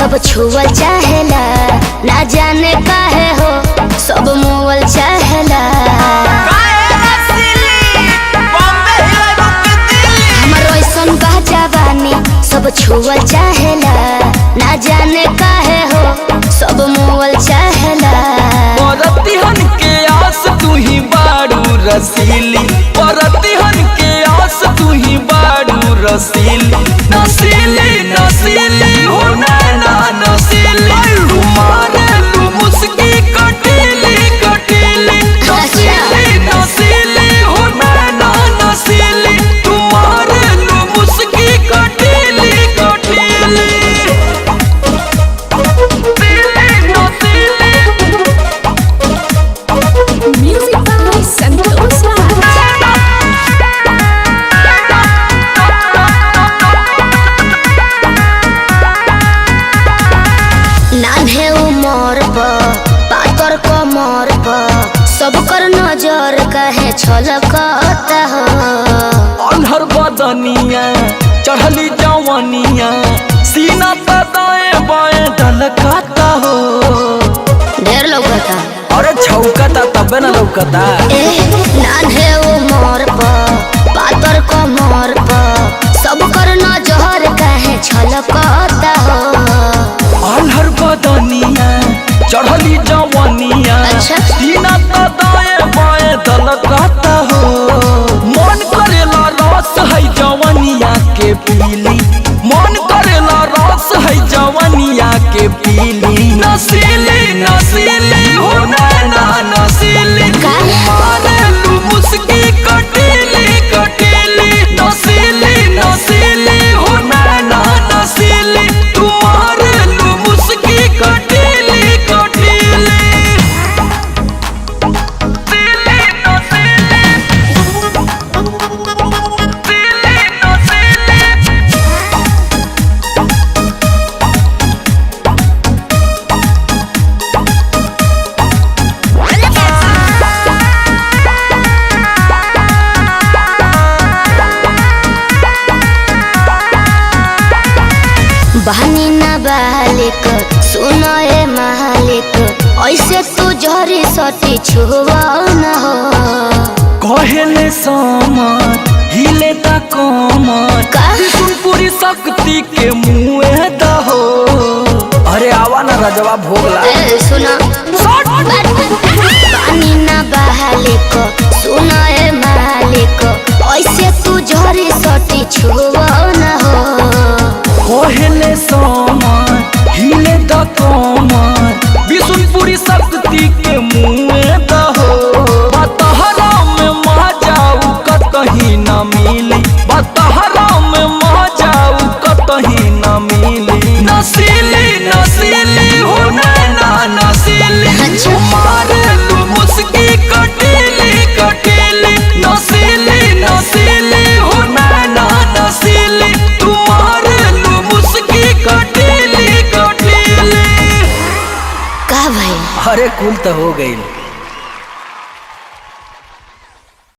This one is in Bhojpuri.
सब छुअल चाहेला, ना जाने काहे हो सब मोवल चाहेला। हमर ऐसन बा जवानी सब छुअल चाहेला, ना जाने काहे हो सब मोवल चाहेला। परतिहन के आस तू ही बारू रसीली, परतिहन के आस तू ही बारू रसीली। नसीली नसीली हो नैना नसीली, तुम्हारे तू मुस्की कटीली कटीली। नसीली नसीली हो नैना नसीली, तुम्हारे तू मुस्की कटीली कटीली। Music by Santosh Raj. नान्हे उमर पर पातर कमर पर सब कर नजर कहे छलकता हो। अनहर बदनिया चढ़ली जवनिया, सीना पे दाएं बाएं ढलकता हो। ढेर लौकता अरे छौकता तबे न लौकता। नान्हे उमर पर पातर कमर पर सब कर नजर कहे छलकता हो। अनहर बदनिया चढ़ली जवनिया, अच्छा। सीना पे दाएं बाएं ढलकता हो। मन करेला रस है जवनिया के पीली, मन करेला रस है जवनिया के पीली। नसीली नसीली हो नैना नसीली, तुम्हारे तू मुस्की कटीली कटीली। नसीली नसीली हो नैना नसीली, तुम्हारे तू मुस्की कटीली कटीली। बहनी ना बालिक सुनो ए मालिक, ऐसे तू जहरी सटी छुआ न हो। कहले समर हिले ता कमर, का? पूरी शक्ति के मुँह दहो। अरे आवा ना रजवा भोगला। ए सुनो बहनी ना बालिक सुनो ए मालिक, ऐसे तू जहरी सटी छुआ न हो। कहले समर हिले ता कमर, विष्णुपुरी शक्ति के मुँह दहो। बतहरा में मह जाऊ कतही न मिली, बतहरा में मह जाऊ कतही न मिली। नसीली नसीली हो नैना नसीली, अच्छा। तुम्हारे तू मुस्की कटीली कटीली। नसीली नसीली हो नैना नसीली, तुम्हारे तू मुस्की कटीली कटीली। का भाई अरे कुल तो हो गई।